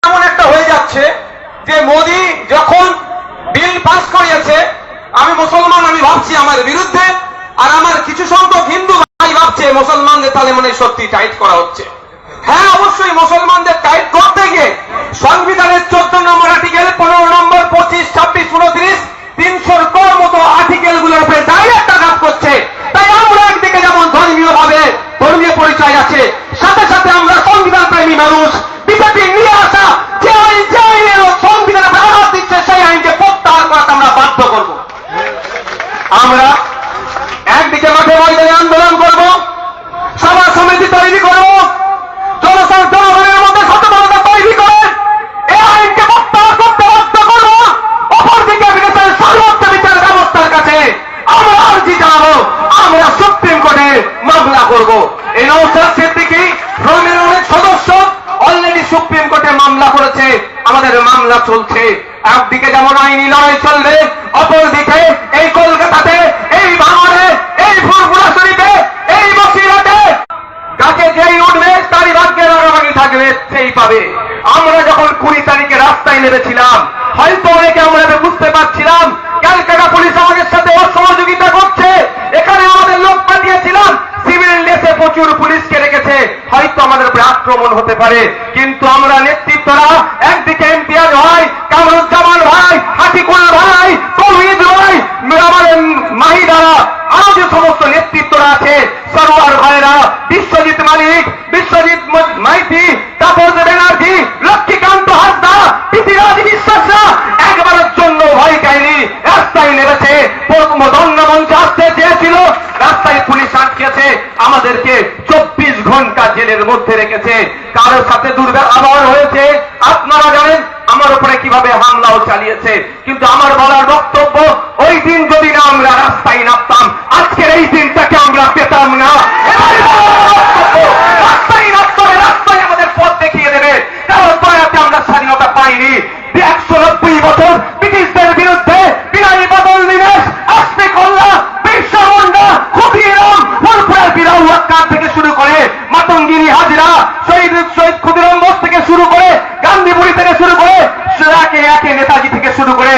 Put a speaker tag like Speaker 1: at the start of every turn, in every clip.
Speaker 1: এমন একটা হয়ে যাচ্ছে যে মোদি যখন বিল পাস করিয়েছে, আমি মুসলমান, আমি ভাবছি আমার বিরুদ্ধে, আর আমার কিছু সংখ্যক হিন্দু ভাই ভাবছে মুসলমানদের তাহলে মনে সত্যি টাইট করা হচ্ছে। হ্যাঁ, অবশ্যই মুসলমানদের টাইট করতে গিয়ে সংবিধানের 14 নম্বর আর্টিকেল, 15 নম্বর, 25, 26, 29, 300 কর মতো আর্টিকেল গুলোর উপরে ডাইরেক্ট আঘাত করছে। তাই আমরা একদিকে যেমন ধর্মীয় ভাবে ধর্মীয় পরিচয় আছে, সাথে সাথে আমরা সংবিধান প্রেমী মানুষ, বিজেপি নিয়ে আসা যে আইন, যে আইনের সংবিধানে আঘাত দিচ্ছে সেই আইনকে প্রত্যাহার করাতে আমরা বাধ্য করব। আমরা একদিকে মাঠে ময়দানে আন্দোলন করব, সভা সমিতি তৈরি করব, জনগণের মধ্যে সচেতনতা তৈরি করে এই আইনকে প্রত্যাহার করতে বাধ্য করব। অপরদিকে বিদেশের সর্বোচ্চ বিচার ব্যবস্থার কাছে আমরা আর্জি জানাবো, আমরা সুপ্রিম কোর্টে মামলা করব। এই নওশাদ সিদ্দিকী রোমের অনেক সদস্য অলরেডি সুপ্রিম কোর্টে মামলা করেছে, আমাদের মামলা চলছে। একদিকে যেমন আইনি লড়াই চলবে, অপরদিকে এই কলকাতাতে, এই ভাঙড়ে, এই ফুরফুরা শরীফে, এই বসিরহাটে গাছে যেই উঠবে তারই ভাগ্যে রাগারাগি থাকবে, সেই পাবে। আমরা যখন 20 তারিখে রাস্তায় নেমেছিলাম, হয়তো অনেকে আমরা বুঝতে পারছিলাম ক্যালকাটা পুলিশ আমাদের সাথে অসহযোগিতা করছে, এখানে আমাদের লোক পাঠিয়েছিলাম, সিভিল ড্রেসে প্রচুর পুলিশকে রেখেছে, হয়তো আমাদের উপরে আক্রমণ হতে পারে। কিন্তু আমরা নেতৃত্বরা, একদিকে ইমতিয়াজ ভাই, কামরুজ্জামান ভাই, হাটিকুল ভাই, তৌহিদ ভাই, আমাদের মাহিদারা, আরো যে সমস্ত নেতৃত্বরা আছে, সরোয়ার ভাইরা, বিশ্বজিৎ মালিক, বিশ্বজিৎ মাইতি, তাপস ব্যানার্জি, লক্ষ্মীকান্ত হাসদা, পৃথিরাজ বিশ্বাসরা একবারের জন্য ভয় পায়নি, রাস্তায় নেমেছে। ধন্য মঞ্চে আসতে চেয়েছিল, রাস্তায় পুলিশ আটকেছে, আমাদেরকে 24 ঘন্টা জেলের মধ্যে রেখেছে। কারোর সাথে দুর্ব্যবহার হয়েছে, আপনারা জানেন আমার উপরে কিভাবে হামলাও চালিয়েছে। কিন্তু আমার বলার বক্তব্য, ওই দিন যদি না আমরা রাস্তায় নামতাম, আজকের এই দিনটাকে আমরা পেতাম না। রাস্তায় নামতে হবে, রাস্তায় আমাদের পথ দেখিয়ে দেবে, কারণ দয়াতে আমরা স্বাধীনতা পাইনি। 190 বছর ব্রিটিশদের বিরুদ্ধে বিনয়ী বদল দিনেশ, আস্তে কল্লা, বিরসা মুন্ডা, ক্ষুদিরাম, ফুরফুরার বিরাউ আক্কার থেকে শুরু করে মাতঙ্গিনী হাজরা, শহীদ ক্ষুদিরাম বোস থেকে শুরু করে, গান্ধীপুরি থেকে শুরু করে, একে একে নেতাজি থেকে শুরু করে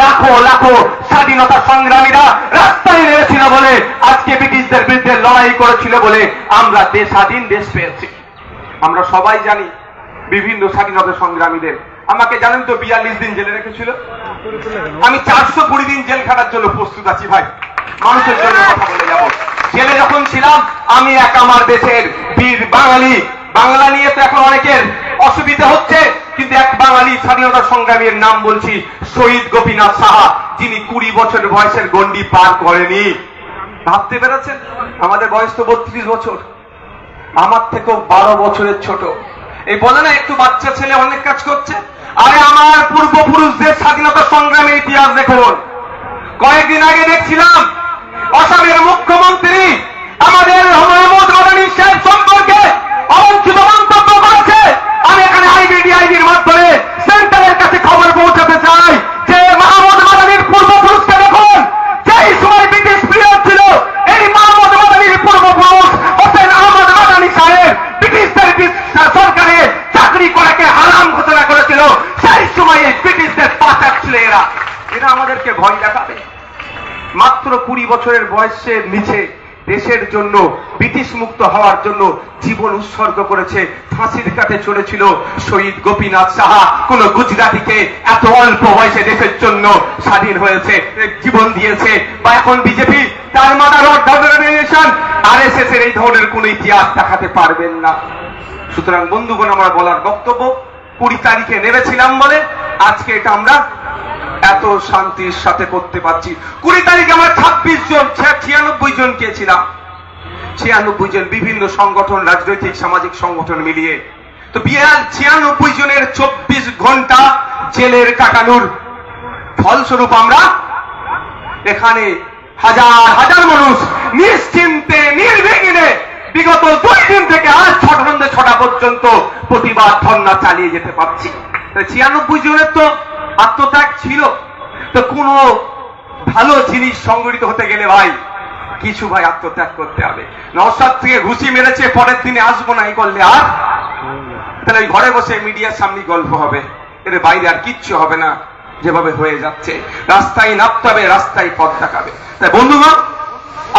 Speaker 1: লাখো লাখো স্বাধীনতা সংগ্রামীরা রাস্তায় নেমেছিল বলে, আজকে ব্রিটিশদের বিরুদ্ধে লড়াই করেছিল বলে আমরা স্বাধীন দেশ পেয়েছি। আমরা সবাই জানি বিভিন্ন স্বাধীনতা সংগ্রামীদের। আমাকে জানেন তো 42 দিন জেলে রেখেছিল, আমি 420 দিন জেল খাটার জন্য প্রস্তুত আছি ভাই, মানুষের জন্য কথা বলে যাব। জেলে যখন ছিলাম আমি এক আমার দেশের বীর বাঙালি, বাংলা নিয়ে তো এখন অনেকের অসুবিধা হচ্ছে, কিন্তু এক বাঙালি স্বাধীনতা সংগ্রামীর নাম বলছি, শহীদ গোপীনাথ সাহা, যিনি 20 বছর বয়সের গন্ডি পার করেনি। ভাবতে পেরেছেন, আমাদের বয়স তো 32 বছর, আমার থেকেও 12 বছরের ছোট। এই বলে না একটু বাচ্চা ছেলে অনেক কাজ করছে, আরে আমার পূর্বপুরুষদের স্বাধীনতা সংগ্রামের ইতিহাস দেখুন। কয়েকদিন আগে দেখছিলাম আসামের মুখ্যমন্ত্রী আমাদের মাহমুদ মাদানী সাহেব সম্পর্কে অবাঞ্ছিত মন্তব্য করেছে। আমি এখানে আইবিডিআইবির মাধ্যমে সেন্টারের কাছে খবর পৌঁছাতে চাই যে মাহমুদ মাদানীর পূর্বপুরুষকে দেখুন, যেই সময় ব্রিটিশ পিরিয়ড ছিল, এই মাহমুদ মাদানীর পূর্বপুরুষ হোসেন আহমদ মাদানী সাহেব ব্রিটিশদের সরকারে চাকরি করাকে হারাম ঘোষণা করেছিল, সেই সময় এই ব্রিটিশদের পাশে ছিল এরা। এরা আমাদেরকে ভয় দেখাবে? মাত্র 20 বছরের বয়সের নিচে দেশের জন্য, ব্রিটিশ মুক্ত হওয়ার জন্য জীবন উৎসর্গ করেছে, ফাঁসির কাঠে চলেছিল শহীদ গোপীনাথ সাহা। কোন গুজরাটিকে এত অল্প বয়সে দেশের জন্য স্বাধীন হয়েছে, জীবন দিয়েছে? বা এখন বিজেপি তার মাদার অর্গানাইজেশন আরএসএস এর এই ধরনের কোন ইতিহাস দেখাতে পারবেন না। সুতরাং বন্ধুগণ, আমার বলার বক্তব্য, 20 তারিখে নেমেছিলাম বলে আজকে এটা আমরা এত শান্তির সাথে করতে পারছি। 20 তারিখে আমরা 26 জন 96 জন গিয়েছিলাম, 96 জন বিভিন্ন সংগঠন, রাজনৈতিক সামাজিক সংগঠন মিলিয়ে। তো 96 জনের 24 ঘন্টা জেলের কাটানোর ফলস্বরূপ আমরা এখানে হাজার হাজার মানুষ নিশ্চিন্তে নির্বিঘ্নে বিগত 2 দিন থেকে আজ 6টা পর্যন্ত প্রতিবাদ ধর্ণা চালিয়ে যেতে পারছি। 96 জনের তো আত্মত্যাগ ছিল। তো কোন ভালো জিনিস সংগঠিত হতে গেলে ভাই কিছু ভাই আত্মত্যাগ করতে হবে। নওশাদ থেকে ঘুষি মেরেছে, পরের দিনে আসবো না এই করলে আর
Speaker 2: তাহলে ওই ঘরে বসে মিডিয়ার সামনে গল্প হবে, এর বাইরে আর কিচ্ছু হবে না। যেভাবে হয়ে যাচ্ছে, রাস্তায় নামতে হবে, রাস্তায় পথ দেখাবে। তাই বন্ধুগণ,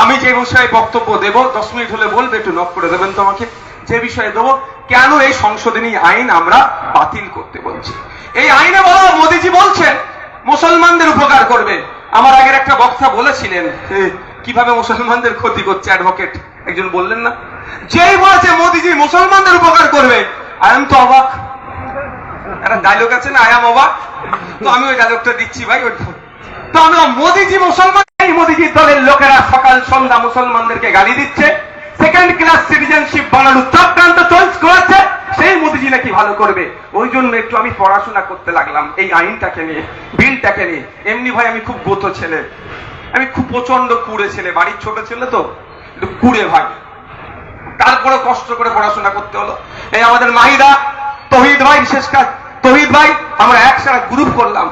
Speaker 2: আমি যে বিষয়ে বক্তব্য দেব 10 মিনিট হলে বলবে, একটু নক করে দেবেন তোমাকে। যে বিষয়ে দেবো, কেন এই সংশোধনী আইন আমরা বাতিল করতে বলছি। এই আইনে বলা, মোদীজি বলছেন মুসলমানদের উপকার করবে। আমার আগের একটা বক্তা বলেছিলেন কিভাবে মুসলমানদের ক্ষতি করছে, অ্যাডভোকেট একজন বললেন না, যেই বলেছে মোদীজি মুসলমানদের উপকার করবে, আই এম তো অবাক। একটা ডায়লগ আছে না, আই এম অবাক, তো আমি ওই ডায়লগটা দিচ্ছি ভাই। তো আমি মোদীজি মুসলমান,
Speaker 1: এই মোদীজির দলের লোকেরা সকাল সন্ধ্যা মুসলমানদেরকে গালি দিচ্ছে, সেকেন্ড ক্লাস সিটিজেনশিপ বানানোর চক্রান্ত করেছে, সেই মোদীজি নাকি ভালো করবে। ওই জন্য একটু আমি পড়াশোনা করতে লাগলাম এই আইনটাকে নিয়ে, বিলটাকে নিয়ে। এমনি ভাই আমি খুব গোতো ছেলে, আমি খুব প্রচন্ড কুড়ে ছেলে, বাড়ির ছোট ছেলে তো একটু কুড়ে ভাই, তারপরে কষ্ট করে পড়াশোনা করতে হলো। এই আমাদের মাহিদা, তহিদ ভাই, বিশেষ কাজ তহিদ ভাই, আমরা একসাথে গ্রুপ করলাম,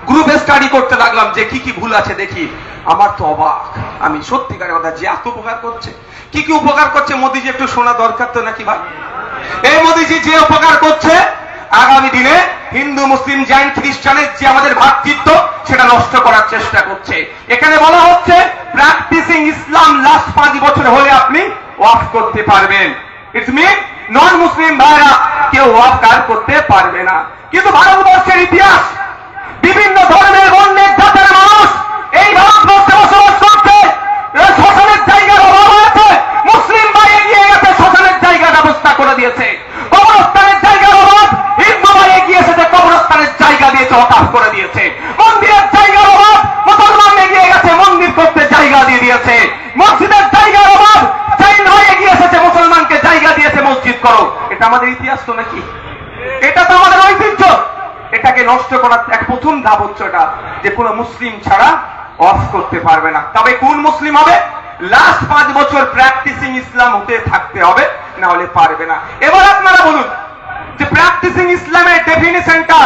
Speaker 1: গ্রুপে স্টাডি করতে লাগলাম যে কি কি ভুল আছে দেখি। আমার তো অবাক, আমি সত্যিকারের কথা, যে এত উপকার করছে, কি কি উপকার করছে মোদীজি একটু শোনা দরকার তো নাকি ভাই। এই মোদীজি যে উপকার করছে, আগামী দিনে হিন্দু মুসলিম জৈন খ্রিস্টানের যে আমাদের ভ্রাতৃত্ব, সেটা নষ্ট করার চেষ্টা করছে। এখানে বলা হচ্ছে প্র্যাকটিসিং ইসলাম লাস্ট 5 বছর হলে আপনি ওয়াফ করতে পারবেন। ইটস মিন নন মুসলিম ভাইরা কেউ ওয়াফ কার করতে পারবে না। কিন্তু ভারতবর্ষের ইতিহাস, বিভিন্ন ধর্মের বর্ণের জাতের মানুষ এই ভারতবর্ষে বসবাস করছে, শ্মশানের জায়গার অভাব আছে, মুসলিম ভাই এগিয়ে গেছে, শ্মশানের জায়গা ব্যবস্থা করে দিয়েছে। কবরস্থানের জায়গার অভাব, হিন্দু ভাই এগিয়ে এসেছে, কবরস্থানের জায়গা দিয়েছে, ওয়াকফ করে দিয়েছে। মন্দিরের জায়গার অভাব, মুসলমান এগিয়ে গেছে, মন্দির করতে জায়গা দিয়ে দিয়েছে। মসজিদের জায়গার অভাব, জৈন ভাই এগিয়ে এসেছে, মুসলমানকে জায়গা দিয়েছে, মসজিদ করো। এটা আমাদের ইতিহাস তো নাকি, এটা তো আমাদের ঐতিহ্য। এটাকে নষ্ট করার এক প্রথম ধাপ হচ্ছে এটা, যে কোনো মুসলিম ছাড়া অফ করতে পারবে না। তবে কোন মুসলিম হবে? লাস্ট 5 বছর প্র্যাকটিসিং ইসলাম হতে থাকতে হবে, না হলে পারবে না। এবার আপনারা বলুন যে প্র্যাকটিসিং ইসলামের ডেফিনিশনটা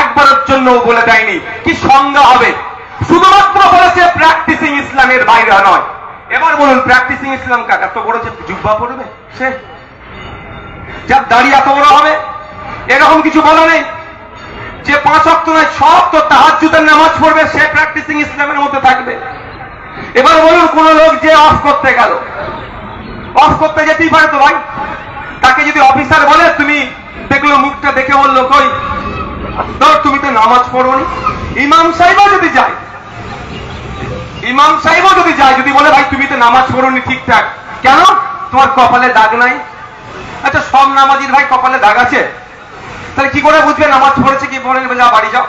Speaker 1: একবারের জন্য বলে দেয়নি, কি সংজ্ঞা হবে, শুধুমাত্র বলেছে প্র্যাকটিসিং ইসলামের বাইরে নয়। এবার বলুন প্র্যাকটিসিং ইসলাম কাকে? এত বড় যে জুব্বা পড়বে, সে যার দাড়ি এত বড় হবে, এরকম কিছু বলা নেই। যে 5 ওয়াক্ত নয়, 6 ওয়াক্ত তাহাজ্জুদের নামাজ পড়বে, সে প্র্যাকটিসিং ইসলামের মধ্যে থাকবে। এবার বলুন কোন লোক যে অফ করতে গেল, অফ করতে যেতেই পারে তো ভাই, তাকে যদি অফিসার বলে, তুমি দেখলো মুখটা দেখে বললো কই ধর তুমি তো নামাজ পড়োনি, ইমাম সাহেবও যদি যায়, ইমাম সাহেবও যদি যায়, যদি বলে ভাই তুমি তো নামাজ পড়োনি ঠিকঠাক, কেন তোমার কপালে দাগ নাই? আচ্ছা সব নামাজির ভাই কপালে দাগ আছে, তাহলে কি করে বুঝবে নামাজ পড়েছে কি পড়েনি? যা বাড়ি যাও,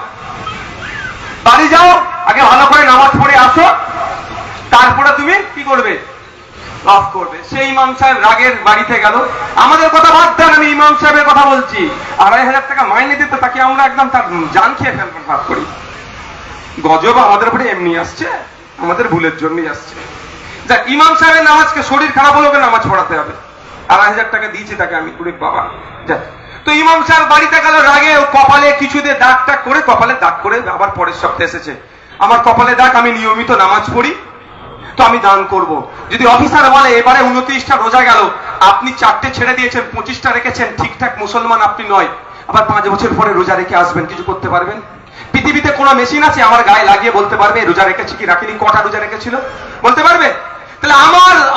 Speaker 1: বাড়ি যাও, আগে ভালো করে নামাজ পড়ে আসো, তারপরে তুমি কি করবে? অফ করবে। সেই ইমাম সাহেব রাগের বাড়িতে গেল, আমাদের কথা বাদ দেন, আমি ইমাম সাহেবের কথা বলছি। 2,500 টাকা মাইনে দিতে, তাকে আমরা একদম তার জান খেয়ে ফেলবেন ভাব করি। গজব আমাদের উপরে এমনি আসছে, আমাদের ভুলের জন্যই আসছে। যা ইমাম সাহেবের নামাজকে, শরীর খারাপ হলে ওকে নামাজ পড়াতে হবে, 2,500 টাকা দিয়েছি তাকে আমি, কুড়ি বাবা যা। তো ইমাম সাহেব বাড়িতে গেল রাগে, কপালে কিছু দিয়ে দাগ টাগ করে, কপালে দাগ করে আবার পরের সপ্তাহে এসেছে, আমার কপালে দাগ, আমি নিয়মিত নামাজ পড়ি, তো আমি দান করব। যদি অফিসার বলে এবারে 29টা রোজা গেল, আপনি 4টে ছেড়ে দিয়েছেন, 25টা রেখেছেন, ঠিকঠাক মুসলমান আপনি নয়, আবার 5 বছর পরে রোজা রেখে আসবেন, কিছু করতে পারবেন? পৃথিবীতে কোনো মেশিন আছে আমার গায়ে লাগিয়ে বলতে পারবে রোজা রেখেছি কি রাখিনি, কটা রোজা রেখেছিল বলতে পারবে? তাহলে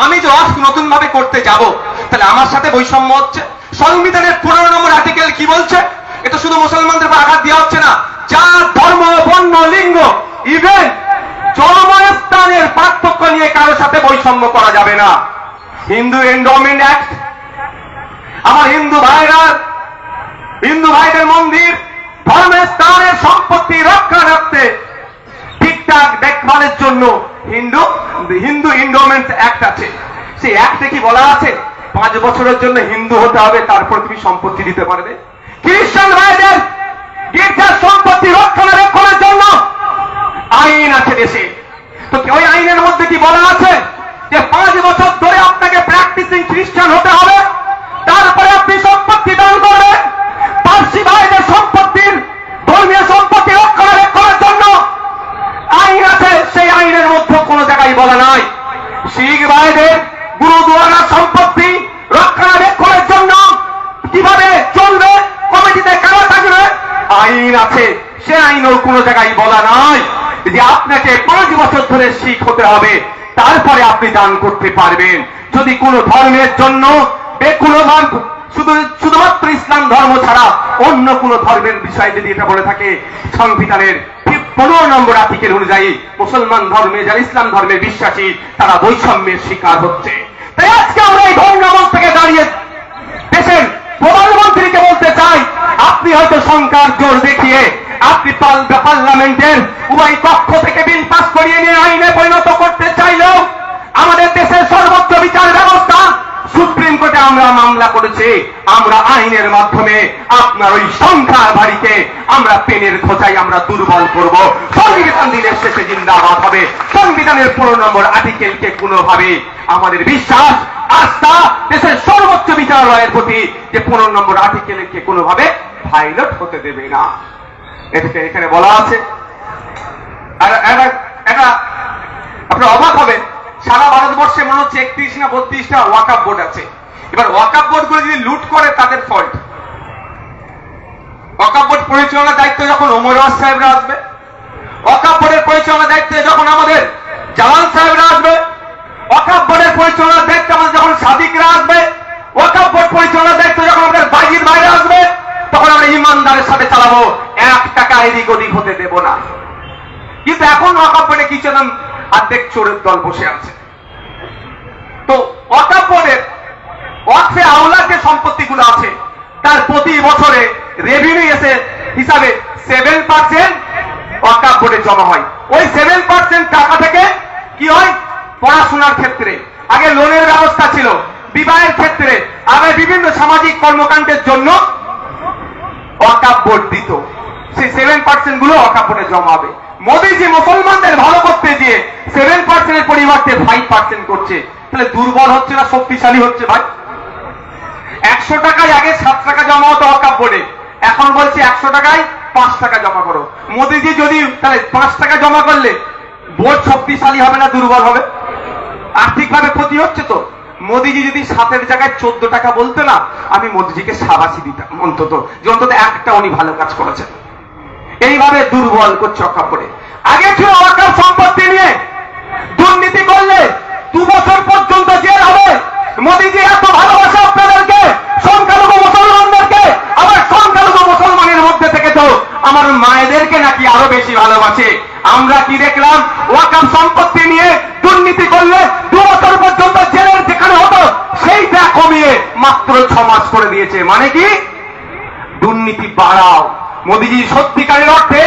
Speaker 1: আমি যে অফ নতুন ভাবে করতে যাব, তাহলে আমার সাথে বৈষম্য হচ্ছে। সংবিধানের 15 নম্বর আর্টিকেল কি বলছে? এটা শুধু মুসলমানদের উপর আঘাত দেওয়া হচ্ছে না, জাত ধর্ম বর্ণ লিঙ্গ ইভেন জন্মস্থানের পার্থক্য নিয়ে কারোর সাথে বৈষম্য করা যাবে না। হিন্দু এন্ডোমেন্ট অ্যাক্ট, আমার হিন্দু ভাইদের মন্দির ধর্মের স্থানের সম্পত্তি রক্ষা রাখতে ঠিকঠাক দেখভালের জন্য হিন্দু এন্ডোমেন্ট অ্যাক্ট আছে। সেই অ্যাক্টে কি বলা আছে 5 বছরের জন্য হিন্দু হতে হবে, তারপর তুমি সম্পত্তি দিতে পারবে? খ্রিস্টান ভাইদের গির্জার সম্পত্তি রক্ষণাবেক্ষণের জন্য আইন আছে দেশে, তো ওই আইনের মধ্যে কি বলা আছে যে 5 বছর ধরে আপনাকে প্র্যাকটিসিং খ্রিস্টান হতে হবে, তারপরে আপনি সম্পত্তি দান করবেন? পার্সি ভাইদের সম্পত্তির, ধর্মীয় সম্পত্তি রক্ষণাবেক্ষণের জন্য আইন আছে, সেই আইনের মধ্যে কোনো জায়গায় বলা নাই। শিখ ভাইদের গুরুদুয়ারা সম্পত্তি রক্ষণাবেক্ষণের জন্য কিভাবে চলবে আইন আছে, সে আইনও কোনো জায়গায় বলা নাই যে আপনাকে 5 বছর ধরে শিখ হতে হবে, তারপরে আপনি দান করতে পারবেন। যদি কোনো ধর্মের জন্য কোনো শুধুমাত্র ইসলাম ধর্ম ছাড়া অন্য কোনো ধর্মের বিষয়ে যদি এটা বলে থাকে, সংবিধানের 15 নম্বর আর্টিকেল অনুযায়ী মুসলমান ধর্মে যারা ইসলাম ধর্মে বিশ্বাসী তারা বৈষম্যের শিকার হচ্ছে। তাই আজকে আমরা এই ধর্মমঞ্চ থেকে দাঁড়িয়ে দেশের প্রধানমন্ত্রীকে বলতে চাই, আপনি হয়তো সংখ্যার জোর দেখিয়ে আপনি পার্লামেন্টের উভয় পক্ষ থেকে বিল পাস করিয়ে নিয়ে আইনে পরিণত করতে চাইলেও আমাদের দেশের সর্বোচ্চ বিচার ব্যবস্থা সুপ্রিম কোর্টে আমরা মামলা করেছি, আমরা আইনের মাধ্যমে আপনার ওই সংখ্যার বাড়িকে আমরা পেনের খোঁচাই আমরা দুর্বল করব। সংবিধান দিনের শেষে জিন্দাবাদ হবে। সংবিধানের 15 নম্বর আর্টিকেলকে কোনোভাবে আমাদের বিশ্বাস আস্থা দেশের সর্বোচ্চ বিচারালয়ের প্রতি যে 15 নম্বর আর্টিকেলকে কোনোভাবে ভাইলেট হতে দেবে না, এটাকে এখানে বলা আছে। আর এটা আপনারা অবাক হবেন, সারা ভারতবর্ষে মনে হচ্ছে 31 না 32টা ওয়াকফ বোর্ড আছে। এবার ওয়াকফ বোর্ড গুলো যদি লুট করে তাদের ফল্ট। ওয়াকফ বোর্ড পরিচালনার দায়িত্ব যখন ওমর ওয়াজ সাহেবরা আসবে, ওয়াকফ বোর্ডের পরিচালনার দায়িত্বে যখন আমাদের জালাল সাহেবরা আসবে, ওয়াকফ বোর্ডের পরিচালনার দায়িত্ব আমাদের যখন সাদিকরা আসবে, ওয়াকফ বোর্ড পরিচালনার দায়িত্ব যখন আমাদের বাইজির ভাইরা আসবে, তখন আমরা ইমানদারের সাথে চালাবো, 1 টাকা এদিক ওদিক হতে দেব না। কিন্তু এখন ওয়াকফ বোর্ডে কিছু নাম অর্ধেক চোরের দল বসে আছে। তো ওয়াকফ বোর্ডের ওয়াকফে আওলাদ যে সম্পত্তিগুলো আছে তার প্রতি বছরে রেভিনিউ এসে হিসাবে 7% ওয়াকফ বোর্ডে জমা হয়। ওই 7% টাকা থেকে কি হয়, পড়াশোনার ক্ষেত্রে আগে লোনের ব্যবস্থা ছিল, বিবাহের ক্ষেত্রে, আবার বিভিন্ন সামাজিক কর্মকাণ্ডের জন্য ওয়াকফ বোর্ড দিত। সেই 7% গুলো ওয়াকফ বোর্ডে জমা হবে। মোদীজি মুসলমানদের ভালো করতে দিয়ে 7% এর পরিবর্তে 5% করছে। তাহলে দুর্বল হচ্ছে না শক্তিশালী হচ্ছে ভাই? 100 টাকায় আগে 7 টাকা জমা হতো ওয়াকফ বোর্ডে, এখন বলছে 100 টাকায় 5 টাকা জমা করো। মোদীজি যদি তাহলে 5 টাকা জমা করলে বোর্ড শক্তিশালী হবে না দুর্বল হবে? আর্থিকভাবে ক্ষতি হচ্ছে তো। মোদীজি যদি 7-এর জায়গায় 14 টাকা বলতে না, আমি মোদীজিকে শাবাশি দিতাম অন্তত, যে অন্তত একটা উনি ভালো কাজ করেছেন। এইভাবে দুর্বল করছে ওয়াকফ বোর্ডে। আগে ছিল ওয়াকফ সম্পত্তি নিয়ে দুর্নীতি করলে 2 বছর পর্যন্ত জেল হবে। মোদীজি এত ভালোবাসে আপনাদেরকে, সংখ্যালঘু মুসলমানদেরকে, আবার সংখ্যালঘু মুসলমানের মধ্যে থেকে তো আমার মায়েদেরকে নাকি আরো বেশি ভালোবাসে। আমরা কি দেখলাম, ওয়াকফ সম্পত্তি নিয়ে দুর্নীতি করলে 2 বছর পর্যন্ত জেলের যেখানে হতো সেইটা কমিয়ে মাত্র 6 মাস করে দিয়েছে। মানে কি, দুর্নীতি বাড়াও। মোদীজি সত্যিকারের অর্থে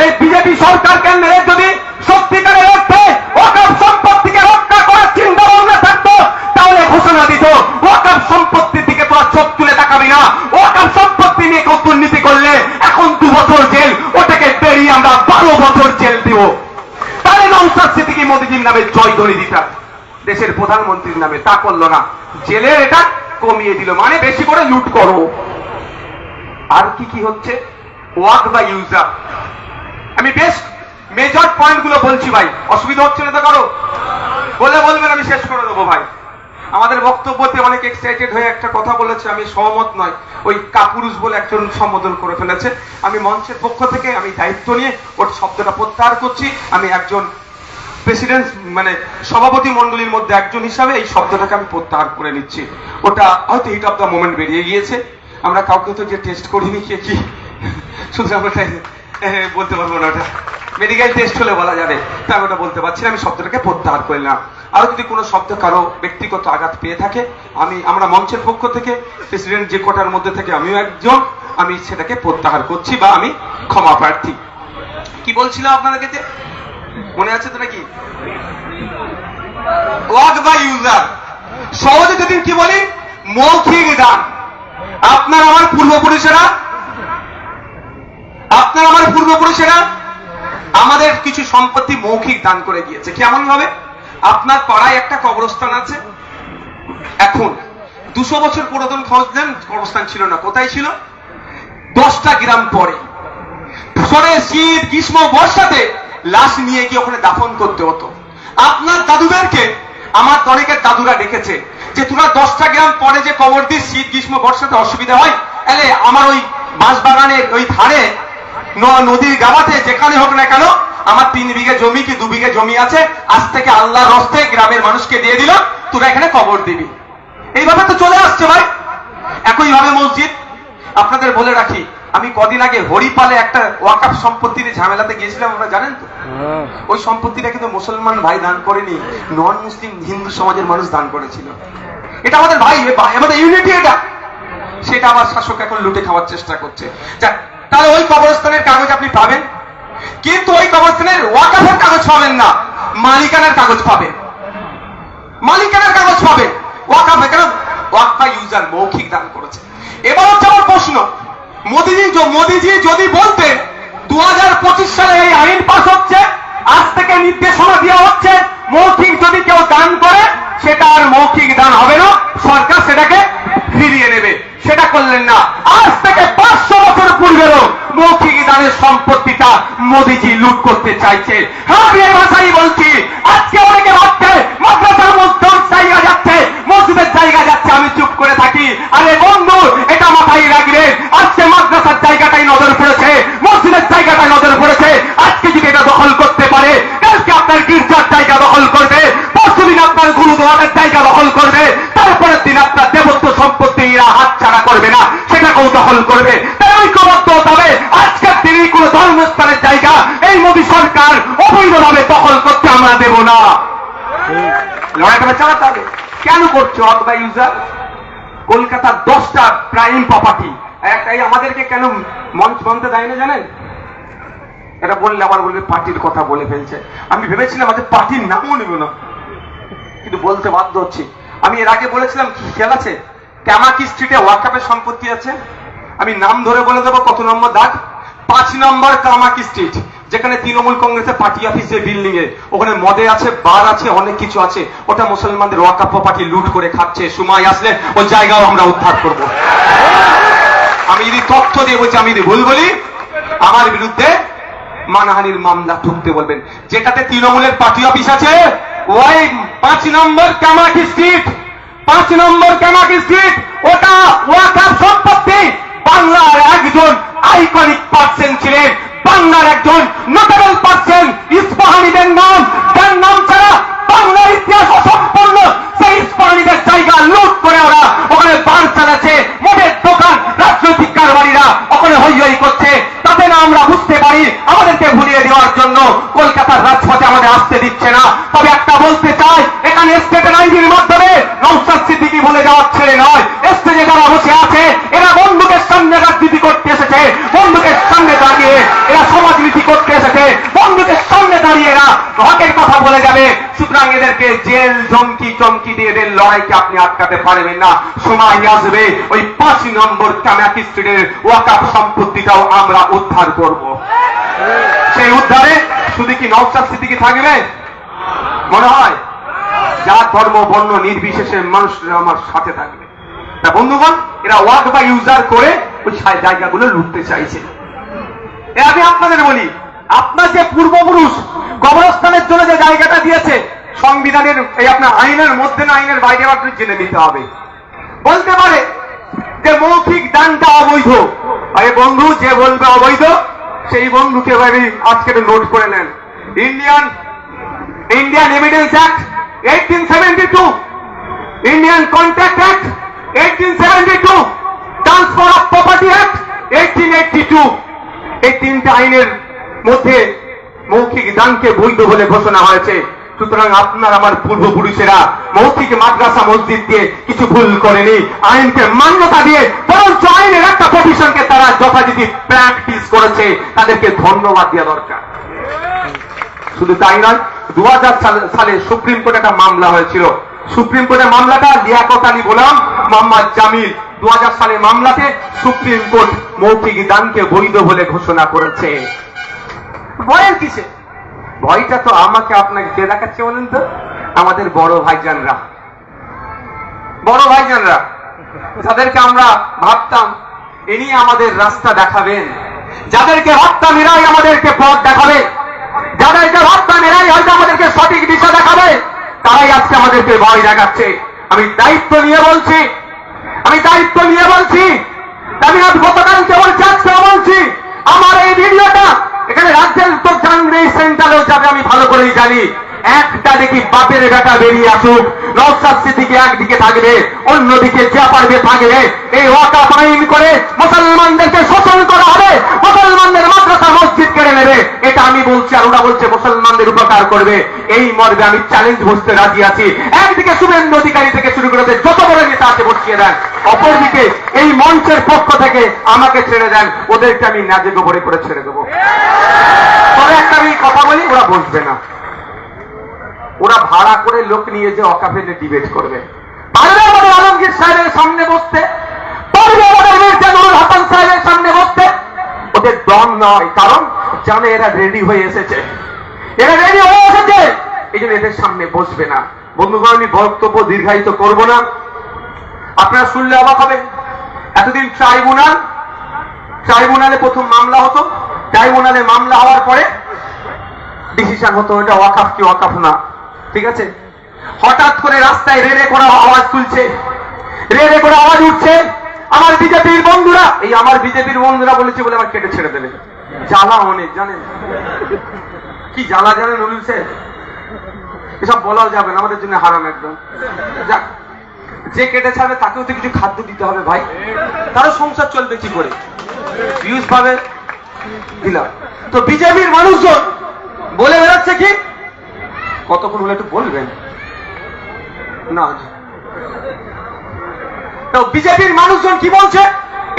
Speaker 1: এই বিজেপি সরকার কেন্দ্রের যদি সত্যিকারের অর্থে ওয়াকফ সম্পত্তিকে রক্ষা করার চিন্তা ভাবনা থাকতো, তাহলে ঘোষণা দিত ওয়াকফ সম্পত্তির দিকে তোরা চোখ তুলে তাকাবি না। ওয়াকফ সম্পত্তি নিয়ে কেউ দুর্নীতি করলে এখন 2 বছর জেল, ওটাকে বেরিয়ে আমরা 12 বছর জেল দিব। তাহলে নওশাদ সিদ্দিকী মোদীজির নামে জয়ধ্বনি দিতাম, দেশের প্রধানমন্ত্রীর নামে তা করলো না, জেলের এটা কমিয়ে দিল। মানে বেশি করে লুট করো। আর কি কি হচ্ছে, ওয়াক বা ইউজার। আমি বেশ মেজর পয়েন্ট গুলো বলছি ভাই, অসুবিধা হচ্ছে না তো কারো? বলে বলবেন, আমি শেষ করে দেবো ভাই। আমাদের বক্তব্যতে অনেক এক্সাইটেড হয়ে একটা কথা বলেছে, আমি সহমত নয়। ওই কাপুরুষ বলে একজন সম্বোধন করে ফেলেছে। আমি মঞ্চের পক্ষ থেকে আমি দায়িত্ব নিয়ে ওর শব্দটা প্রত্যাহার করছি। আমি একজন প্রেসিডেন্ট মানে সভাপতি মন্ডলীর মধ্যে একজন হিসাবে এই শব্দটাকে আমি প্রত্যাহার করে নিচ্ছি। ওটা হয়তো হিট অফ দ্য মোমেন্ট বেরিয়ে গিয়েছে। আমরা কাউকে তো যে টেস্ট করিনি কে কি, শুধু আমরা বলতে পারবো না, ওটা মেডিকেল টেস্ট হলে বলা যাবে, তা আমি ওটা বলতে পারছি না। আমি শব্দটাকে প্রত্যাহার করলাম। আরো যদি কোনো শব্দ কারো ব্যক্তিগত আঘাত পেয়ে থাকে, আমরা মঞ্চের পক্ষ থেকে প্রেসিডেন্ট যে কোটার মধ্যে থেকে আমিও একজন, আমি সেটাকে প্রত্যাহার করছি বা আমি ক্ষমা প্রার্থী। কি বলছিলাম আপনাদের কাছে, মনে আছে তো নাকি? ওয়াক বা ইউজার, সহজে যদি কি বলি, মৌখিক দান। আপনার আমার পূর্বপুরুষেরা আমাদের কিছু সম্পত্তি মৌখিক দান করে গিয়েছে। কেমন ভাবে? আপনার পাড়ায় একটা কবরস্থান আছে, এখন 200 বছর পুরাতন কবরস্থান ছিল না। কোথায় ছিল? 10টা গ্রাম পরে। শীত, গ্রীষ্ম, বর্ষাতে লাশ নিয়ে গিয়ে ওখানে দাফন করতে হতো। আপনার দাদুদেরকে আমার অনেকের দাদুরা ডেকেছে যে তোরা 10টা গ্রাম পরে যে কবর দিস, শীত, গ্রীষ্ম, বর্ষাতে অসুবিধা হয়, তাহলে আমার ওই বাঁশবাগানের ওই ধারে
Speaker 2: নদীর গাবাতে যেখানে হোক না কেন, আমার 3 বিঘে জমি কি 2 বিঘে জমি আছে, আজ থেকে আল্লাহর হস্তে গ্রামের মানুষকে দিয়ে দিলাম, তোরা এখানে কবর দিবি। এইভাবে তো চলে আসছে ভাই। একইভাবে মসজিদ, আপনাদের বলে রাখি, আমি কদিন আগে হরিপালে একটা ওয়াকাফ সম্পত্তির ঝামেলাতে গিয়েছিলাম, আপনারা জানেন তো। ওই সম্পত্তিটা কিন্তু মুসলমান ভাই দান করেনি, নন মুসলিম হিন্দু সমাজের মানুষ দান করেছিল। এটা আমাদের ভাই, আমাদের ইউনিটি এটা। সেটা আবার শাসক এখন লুটে খাওয়ার চেষ্টা করছে। যাক, তাহলে ওই কবরস্থানের কাগজ আপনি পাবেন, কিন্তু ওই কবরস্থানের ওয়াকাফের কাগজ পাবেন না, মালিকানার কাগজ পাবেন। মালিকানার কাগজ পাবেন, ওয়াকাফে কেন? ওয়াকফ বাই ইউজার মৌখিক দান করেছে। এবার হচ্ছে আমার প্রশ্ন, মোদিজি যদি বলতেন 2025 সালে এই আইন পাস হচ্ছে, আজ থেকে নির্দেশনা দেওয়া হচ্ছে মৌখিক যদি কেউ দান করে সেটা আর মৌখিক দান হবে না, সরকার সেটাকে ফিরিয়ে নেবে, সেটা করলেন না। আজ থেকে 500 বছর পূর্বেরও মৌখিক দানের সম্পত্তিটা মোদিজি লুট করতে চাইছে। হ্যাঁ, আমি এই ভাষাই বলছি। আজকে অনেকে ভাবছে মাদ্রাসার জায়গা যাচ্ছে, মসজিদের জায়গা যাচ্ছে, আমি চুপ করে থাকি। আরে বন্ধু, এটা মাথায় রাখবেন, আজকে মাদ্রাসার জায়গাটাই নজর পড়েছে, মসজিদের জায়গাটাই নজর পড়েছে। আজকে যদি এটা দখল করতে পারে, কালকে আপনার গির্জার জায়গা দখল করবে, পরশুদিন আপনার গুরুদুয়ারের জায়গা দখল করবে, তারপরের দিন আপনার দেবত্ব সম্পত্তি এরা হাতছাড়া করবে না, সেটাকেও দখল করবে। তাই ঐক্যবদ্ধ হতে হবে। আজকের দিনে কোন ধর্মস্থানের জায়গা এই মোদী সরকার অবৈধভাবে দখল করতে আমরা দেব না। লড়াইটা চালাতে হবে। কেন করছে ওয়াকফ বাই ইউজার? কলকাতার 10টা প্রাইম প্রপার্টি, একটাই আমাদেরকে কেন মঞ্চ বনতে দেয় না জানেন? এটা বললে আবার বলবে পার্টির কথা বলে ফেলছে। আমি ভেবেছিলাম আমাদের পার্টির নামও নেব না, কিন্তু বলতে বাধ্য হচ্ছি। আমি এর আগে বলেছিলাম, কি খেয়াল আছে, ক্যামাকি স্ট্রিটে ওয়াকফের সম্পত্তি আছে। আমি নাম ধরে বলে দেবো কত নম্বর দাগ, 5 নম্বর কামাকি স্ট্রিট, যেখানে তৃণমূল কংগ্রেসের পার্টি অফিস, বিল্ডিং এ ওখানে মদে আছে, বার আছে, অনেক কিছু আছে। ওটা মুসলমানদের ওয়াকফ প্রপার্টি লুট করে খাচ্ছে। সময় আসলে ওই জায়গাও আমরা উদ্ধার করব। আমি যদি তথ্য দিয়ে বলছি, আমি যদি ভুল বলি, আমার বিরুদ্ধে মানহানির মামলা ঠুকতে বলবেন। যেটাতে তৃণমূলের পার্টি অফিস আছে, ওই 5 নম্বর কামাকি স্ট্রিট, 5 নম্বর কামাকি স্ট্রিট, ওটা ওয়াকফ সম্পত্তি। বাংলার একজন আইকনিক পার্সন ছিলেন, বাংলার একজন নোটেবল পার্সন, ইস্পাহানিদের নাম, যার নাম ছাড়া বাংলার ইতিহাস অসম্পূর্ণ। সেই ইস্পাহানিদের জায়গা লুট করে ওরা ওখানে বার চালাচ্ছে, মদের দোকান, রাজনৈতিক কারবারিরা ওখানে হই হই করছে। তাতে না আমরা বুঝতে পারি আমাদেরকে ভুলিয়ে দেওয়ার জন্য কলকাতার রাজপথে আমাদের আসতে দিচ্ছে না। তবে একটা বলতে চাই, এখানে স্টেটের আইনের মাধ্যমে নওশাদ সিদ্দিকী বলে যাওয়ার ছেলে নয়। স্টেজে যারা বসে আছে এরা বন্দুকের সামনে রাজনীতি করতে এসেছে, বন্দুকের সামনে দাঁড়িয়ে এরা সমাজনীতি করতে এসেছে, বন্দুকের সামনে দাঁড়িয়ে এরা হকের কথা বলে যাবে। সুতরাং এদেরকে জেল ধমকি চমকি দিয়ে এদের লড়াইকে আপনি আটকাতে পারবেন না। সময় আসবে ওই 5 নম্বর কামাকি স্ট্রিটের ওয়াকফ সম্পত্তিটাও আমরা উদ্ধার করব। সেই উদ্ধারে শুধু কি নওশাদ সিদ্দিকী থাকবে? মনে হয় জাত ধর্ম বর্ণ নির্বিশেষে মানুষরা আমার সাথে থাকবে। তা বন্ধুগণ, এরা ওয়াকফ বাই ইউজার করে ওই জায়গাগুলো লুটতে চাইছে। আমি আপনাদের বলি, আপনার যে পূর্বপুরুষ কবরস্থানের জন্য যে জায়গাটা দিয়েছে, সংবিধানের এই আপনার আইনের মধ্যে না আইনের বাইরে আপনি জেনে নিতে হবে। বলতে পারে যে মৌখিক দানটা অবৈধ। আরে বন্ধু, যে বলবে অবৈধ সেই বন্ধুকে আজকে নোট করে নেন। Indian evidence act 1872, Indian contract act 1872, transfer of property act 1882, এই 3টে আইনের মধ্যে মৌখিক দানকে বৈধ বলে ঘোষণা হয়েছে। সুতরাং আপনার আমার পূর্বপুরুষেরা মৌখিক মাদ্রাসা মসজিদ দিয়ে কিছু ভুল করেনি, আইনকে মান্যতা দিয়ে বরঞ্চ আইনের একটা প্রভিশনকে তারা যথাযথ প্র্যাকটিস করেছে, তাদেরকে ধন্যবাদ দেওয়া দরকার। শুধু তাই নয়, 2000 সালে সুপ্রিম কোর্টে একটা মামলা হয়েছিল। সুপ্রিম কোর্টের মামলাটা লিয়াকত আলী গোলাম, মোহাম্মদ জামিল, 2000 সালের মামলাতে সুপ্রিম কোর্ট মৌখিক দানকে বৈধ বলে ঘোষণা করেছে। ভয়ের কিসে? ভয়টা তো আমাকে আপনাকে কে দেখাচ্ছে বলেন তো? আমাদের বড় ভাইজানরা, যাদেরকে আমরা ভাবতাম ইনি আমাদের রাস্তা দেখাবেন, যাদেরকে ভাবতাম এরাই আমাদেরকে পথ দেখাবে, যাদেরকে ভাবতাম এরাই হয়তো আমাদেরকে সঠিক দিশা দেখাবে, তারাই আজকে আমাদেরকে ভয় দেখাচ্ছে। আমি দায়িত্ব নিয়ে বলছি, আমি আজ গতকালকে বলছি, আজকে বলছি, আমার এই ভিডিওটা
Speaker 1: এখানে রাজ্যের তো জানবে, সেন্ট্রালেও যাবে, আমি ভালো করেই জানি। একটা দেখি বাপের বেটা বেরিয়ে আসুক, নওশাদ সিদ্দিকী একদিকে থাকবে, অন্যদিকে যা পারবে থাকবে। এই ওয়াকাফ আইন করে মুসলমানদেরকে শোষণ করা হবে, মুসলমানদের মাদ্রাসা মসজিদ কেড়ে নেবে। এটা আমি বলছি, আর ওরা বলছে মুসলমানদের উপকার করবে। এই মর্মে আমি চ্যালেঞ্জ বসতে রাজি আছি। একদিকে শুভেন্দু অধিকারী থেকে শুরু করে যত বড় নেতা আছে বসিয়ে দেন, অপরদিকে এই মঞ্চের পক্ষ থেকে আমাকে ছেড়ে দেন, ওদেরকে আমি ন্যায্য গোবরে করে ছেড়ে দেবো। তবে একটা আমি কথা বলি, ওরা বসবে না। ওরা ভাড়া করে লোক নিয়ে যে ওয়াকাফে ডিবেট করবে, পারবে আমাদের আলমগীর সাহেবের সামনে বসতে, পারবে আমাদের মির্জা নুরুল হাসান সাহেবের সামনে বসতে। ওদের দম নয়, কারণ জানে এরা রেডি হয়ে এসেছে, এরা রেডি হয়ে এসেছে, এই জন্য এদের সামনে বসবে না। বন্ধুগণ, আমি বক্তব্য দীর্ঘায়িত করব না। আপনারা শুনলে অবাক হবে, এতদিন ট্রাইব্যুনালে প্রথম মামলা হতো, ট্রাইব্যুনালে মামলা হওয়ার পরে ডিসিশন হতো এটা ওয়াকাফ কি ওয়াকাফ না। ঠিক আছে, হঠাৎ করে রাস্তায় রেড়ে করা আওয়াজ তুলছে, রেড়ে করে আওয়াজ উঠছে। আমার বিজেপির বন্ধুরা, এই আমার বিজেপির বন্ধুরা বলেছে বলে আমার কেটে ছেড়ে দেবে। জ্বালা অনেক, জানেন কি জ্বালা, জানেন নবীল সাহেব? এসব বলাও যাবে না, আমাদের জন্য হারাম একদম। যাক, যে কেটে ছাড়বে তাকেও তো কিছু খাদ্য দিতে হবে ভাই, তারও সংসার চলবে কি করে, ভিউজ পাবে দিলাম। তো বিজেপির মানুষজন বলে বেড়াচ্ছে কি, কতক্ষণ হলে একটু বলবেন না, তো বিজেপির মানুষজন কি বলছে,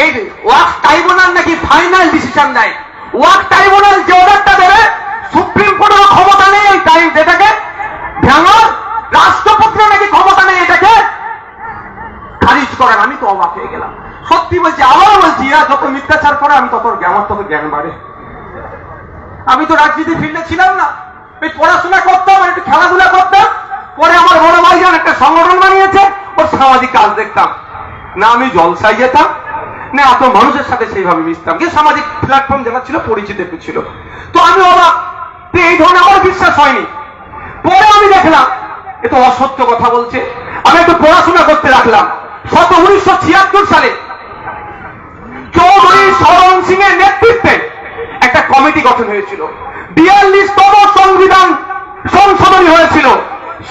Speaker 1: এই ওয়াকফ ট্রাইব্যুনাল নাকি ফাইনাল ডিসিশন দেয়। ওয়াকফ ট্রাইব্যুনাল যে অর্ডারটা দেবে, সুপ্রিম কোর্টের ক্ষমতা নেই এই টাইম যেটাকে ভাঙার, রাষ্ট্রপতির নাকি ক্ষমতা নেই এটাকে খারিজ করার। আমি তো অবাক হয়ে গেলাম, সত্যি বলছি, আবার বলছি, এরা যত মিথ্যাচার করে আমি আমার তত জ্ঞান বাড়ে। আমি তো রাজনীতি ফিল্ডে ছিলাম না, ওই পড়াশোনা করতাম, একটু খেলাধুলা করতাম, পরে আমার বড় ভাইজান একটা সংগঠন বানিয়েছে, ওর সামাজিক কাজ দেখতাম না, আমি জলসায় যেতাম না, এত মানুষের সাথে সেইভাবে মিশতাম, কিন্তু সামাজিক প্ল্যাটফর্ম যেটা ছিল পরিচিত একটু ছিল। তো আমি অবাক, এই ধরনের আমার বিশ্বাস হয়নি। পরে আমি দেখলাম এ তো অসত্য কথা বলছে। আমি একটু পড়াশোনা করতে রাখলাম। 1976 সালে চৌধুরী শরণ সিং এর নেতৃত্বে একটা কমিটি গঠন হয়েছিল, 42তম সংবিধান সংশোধনী হয়েছিল।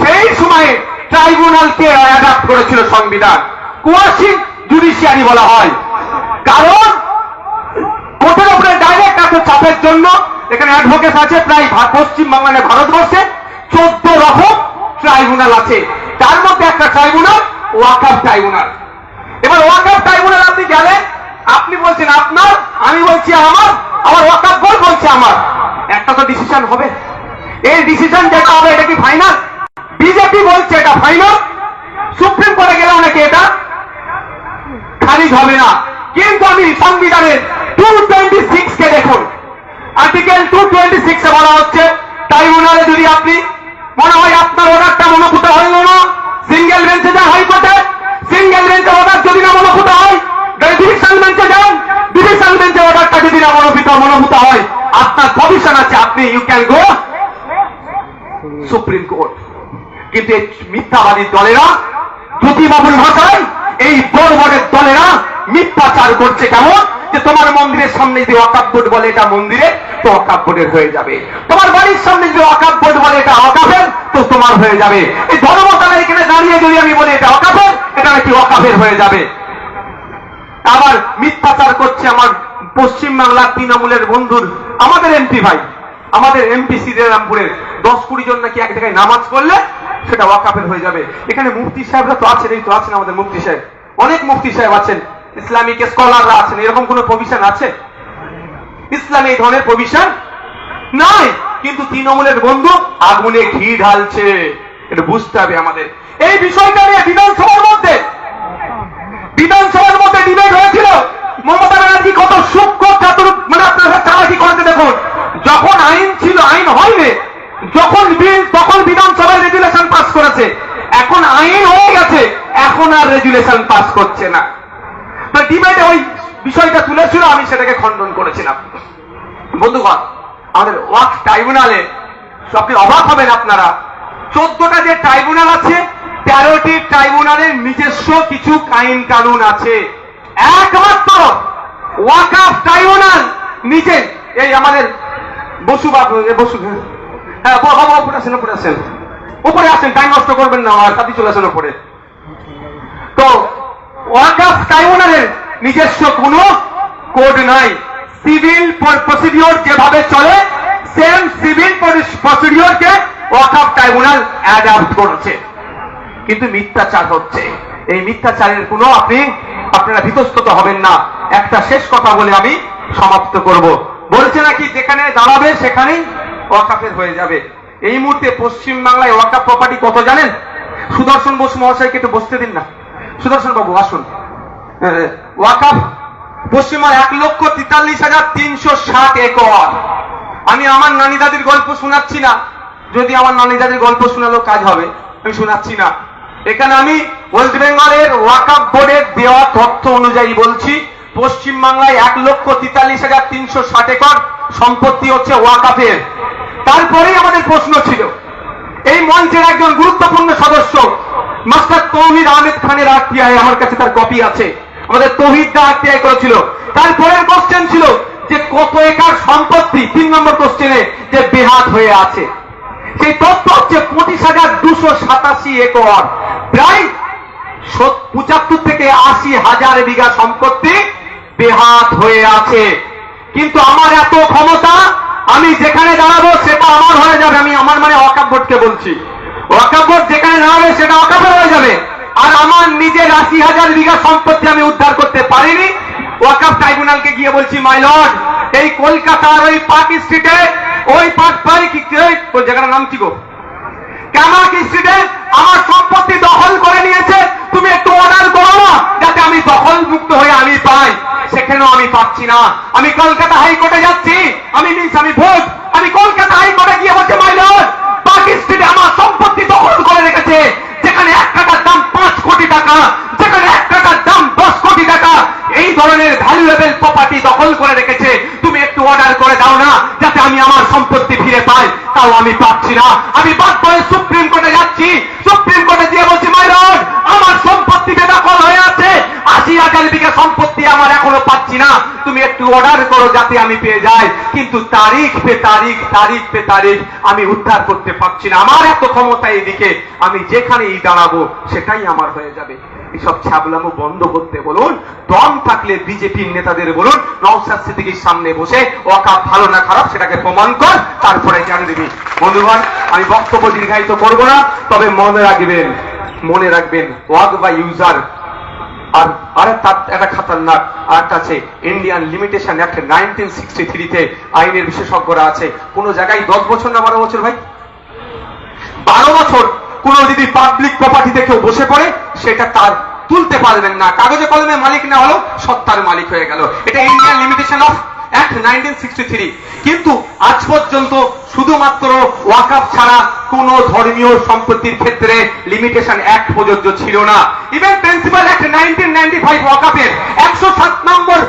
Speaker 1: সেই সময়ে ট্রাইব্যুনালকে অ্যাডাপ্ট করেছিল সংবিধান, কোয়াসি জুডিশিয়ারি বলা হয়। কারণ কোর্টের উপরে ডাইরেক্ট এত চাপের জন্য এখানে অ্যাডভোকেট আছে প্রায় পশ্চিম বাংলায় ভারতবর্ষে 14 রকম ট্রাইব্যুনাল আছে, তার মধ্যে একটা ট্রাইব্যুনাল ওয়াকফ ট্রাইব্যুনাল। এবার ওয়াকফ ট্রাইব্যুনাল আপনি গেলেন, আপনি বলছেন আপনার, আমি বলছি আমার, আবার ওয়াকফ বোর্ড বলছে আমার, একটা তো ডিসিশন হবে। এই ডিসিশন যেটা হবে এটা কি ফাইনাল? বিজেপি বলছে এটা ফাইনাল, সুপ্রিম কোর্টে গেলেও নাকি এটা খারিজ হবে না। কিন্তু আমি সংবিধানের 226 কে দেখুন, আর্টিকেল 226 এ বলা হচ্ছে ট্রাইব্যুনালে যদি আপনি মনে হয় আপনার অর্ডারটা মনোভূত হইল না, সিঙ্গেল বেঞ্চে যান হাইকোর্টে, সিঙ্গেল বেঞ্চের অর্ডার যদি না মনোভূত হয় ডিভিশন বেঞ্চে যান, ডিভিশন বেঞ্চের অর্ডারটা যদি না মনোভূত হয় আপনার প্রভিশন আছে, আপনি you can go supreme court. কিন্তু এই মিথ্যাবাদী দলেরা, জ্যোতিবাবুর ভাষায় এই বড় দলেরা মিথ্যাচার করছে। কেমন যে তোমার মন্দিরের সামনে যদি ওয়াকফ বোর্ড বলে এটা মন্দিরে, তো ওয়াকফ বোর্ডের হয়ে যাবে। তোমার বাড়ির সামনে যদি ওয়াকফ বোর্ড বলে এটা ওয়াকফের, তো তোমার হয়ে যাবে। এই ধর্মতলা এখানে দাঁড়িয়ে যদি আমি বলি এটা ওয়াকফের, এটা নাকি ওয়াকফের হয়ে যাবে। আবার মিথ্যাচার করছে আমার পশ্চিম বাংলার তৃণমূলের বন্ধুর, আমাদের এমপি ভাই, আমাদের এমপি শ্রীরামপুরের 10-20 জন নাকি এক জায়গায় নামাজ পড়লে সেটা ওয়াকফের হয়ে যাবে। এখানে মুফতি সাহেবরা তো আছেন, এই তো আছেন আমাদের মুফতি সাহেব, অনেক মুফতি সাহেব আছেন, ইসলামিক স্কলাররা আছেন, এরকম কোন প্রভিশন আছে? ইসলামে এই ধরনের প্রভিশন নাই। কিন্তু তৃণমূলের বন্ধু আগুনে ঘি ঢালছে, এটা বুঝতে হবে আমাদের। এই বিষয়টা নিয়ে বিধানসভার মধ্যে ডিবেট হয়েছিল। মমতা ব্যানার্জি কত সূক্ষ্ম চাতুর, মানে আপনারা চালাকি করতে দেখুন। যখন আইন ছিল, আইন হয়নি, যখন বিল, তখন বিধানসভায় রেজুলেশন পাস করেছে। এখন আইন হয়ে গেছে, এখন আর রেজুলেশন পাস করছে না। তো ডিবেটে ওই বিষয়টা তুলেছিল, আমি সেটাকে খণ্ডন করেছিলাম। বন্ধুগণ, আমাদের ওয়াকফ ট্রাইব্যুনালে আপনি অবাক হবেন আপনারা, 14টা যে ট্রাইব্যুনাল আছে, 13টি ট্রাইব্যুনালের নিজস্ব কিছু আইন কানুন আছে। একমাত্র ওয়াকফ ট্রাইব্যুনাল নিজে, এই আমাদের
Speaker 2: বসু বাবু বসু, হ্যাঁ বাবা উপরে আসেন, উপরে আসেন, উপরে আসেন, টাইম নষ্ট করবেন না, আর তাতে চলে আসেন উপরে। তো ওয়াকফ ট্রাইব্যুনালের নিজস্ব কোনো কোড নাই। সিভিল প্রসিডিওর যেভাবে চলে সেম সিভিল প্রসিডিওরকে ওয়াকফ ট্রাইব্যুনাল অ্যাডাপ্ট করছে, কিন্তু মিথ্যাচার হচ্ছে। এই মিথ্যাচারের কোনো আপনারা ভীতস্ত হবেন না। একটা শেষ কথা বলে আমি সমাপ্ত করব। বলছে নাকি যেখানে দাঁড়াবে সেখানেই ওয়াকফের হয়ে যাবে। এই মুহূর্তে পশ্চিম বাংলায় ওয়াকফ প্রপার্টি কত জানেন? সুদর্শন বোস মহাশয়কে একটু বসতে দিন না। সুদর্শন বাবু আসুন। ওয়াকফ পশ্চিমবঙ্গ 1,43,360 একর। আমি আমার নানি দাদির গল্প শোনাচ্ছি না, যদি আমার নানি দাদির গল্প শোনালেও কাজ হবে, আমি শোনাচ্ছি না। এখানে আমি ওয়েস্ট বেঙ্গলের ওয়াকফ বোর্ডের দেওয়া তথ্য অনুযায়ী বলছি, পশ্চিমবাংলায় 1,43,360 একর সম্পত্তি হচ্ছে ওয়াকফের। তারপরেই আমাদের প্রশ্ন ছিল, এই মঞ্চের একজন গুরুত্বপূর্ণ সদস্য মাস্টার তৌহিদ আহমেদ খানের আরটিআই, আমার কাছে তার কপি আছে, আমাদের তৌহিদটা আরটিআই করেছিল। তারপরের কোশ্চেন ছিল যে কত একর সম্পত্তি, 3 নম্বর কোশ্চেনে, যে বেহাত হয়ে আছে। সেই তথ্য হচ্ছে 25,287 একর, প্রায় 75 থেকে 80,000 বিঘা সম্পত্তি বেহাত হয়ে আছে। কিন্তু আমার এত ক্ষমতা, আমি যেখানে দাঁড়াবো সেটা আমার হয়ে যাবে। আমি আমার মানে ওয়াকফ বোর্ডকে বলছি, ওয়াকফ বোর্ড যেখানে দাঁড়াবে সেটা ওয়াকফের হয়ে যাবে। আর আমার নিজের 80,000 বিঘা সম্পত্তি আমি উদ্ধার করতে পারিনি। ওয়াকফ ট্রাইব্যুনালকে গিয়ে বলছি, মাই লর্ড, এই কলকাতার ওই পার্ক স্ট্রিটে, ওই জায়গাটার নাম কি গো, কামাক স্ট্রিটে আমার সম্পত্তি দখল করে নিয়েছে, তুমি একটু অর্ডার করো না যাতে আমি দখল মুক্ত হয়ে আমি পাই। সেখানেও আমি পাচ্ছি না। আমি কলকাতা হাইকোর্টে যাচ্ছি, আমি ভোট, আমি কলকাতা হাইকোর্টে গিয়ে বলছি, মাই লর্ড, পার্ক স্ট্রিটে আমার সম্পত্তি দখল করে রেখেছে, যেখানে 1 কাঠার দাম 5 কোটি টাকা, যেখানে 1 কাঠার দাম 10 কোটি টাকা, এই ধরনের ভ্যালুয়েবল প্রপার্টি দখল করে রেখেছে। তুমি একটু অর্ডার করে দাও না যাতে আমি আমার সম্পত্তি ফিরে পাই। তাও আমি পাচ্ছি না। আমি বাধ্য হয়ে সুপ্রিম কোর্টে যাচ্ছি, সুপ্রিম কোর্টে গিয়ে বলছি, মাই লর্ড, আমার সম্পত্তি বেদখল হয়ে আছে, 80,000 বিঘা সম্পত্তি আমার এখনো পাচ্ছি না, তুমি একটু অর্ডার করো যাতে আমি পেয়ে যাই। কিন্তু তারিখ পে তারিখ আমি উদ্ধার করতে পারছি না। আমার এত ক্ষমতা এদিকে, আমি যেখানেই দাঁড়াবো সেটাই আমার হয়ে যাবে। এসব ছাবলামো বন্ধ করতে বলুন। দম থাকলে বিজেপির নেতাদের বলুন, নওশাদ সিদ্দিকীর সামনে বসে ওয়াকফ ভালো না খারাপ সেটাকে প্রমাণ কর, তারপরে জানিয়ে দিবি। বন্ধুগণ, আমি বক্তব্য দীর্ঘায়িত করব না, তবে মনে রাখবেন ওয়াকফ বা ইউজার আর একটা খাতারনাক আরেকটা আছে, ইন্ডিয়ান লিমিটেশন অ্যাক্ট 1963-তে আইনের বিশেষজ্ঞরা আছে। কোন জায়গায় 10 বছর না 12 বছর, ভাই 12 বছর কোন যদি পাবলিক প্রপার্টিতে কেউ বসে পড়ে, সেটা তার তুলতে পারবেন না। কাগজে কলমে মালিক না হলেও সত্তার মালিক হয়ে গেল। এটা ইন্ডিয়ান লিমিটেশন অফ অ্যাক্ট 1963। কিন্তু আজ পর্যন্ত শুধুমাত্র ওয়াকফ ছাড়া কোন ধর্মীয় সম্পত্তির ক্ষেত্রে লিমিটেশন অ্যাক্ট প্রযোজ্য ছিল না। ইভেন প্রিন্সিপাল অ্যাক্ট 1995 ওয়াকফের 107 নম্বর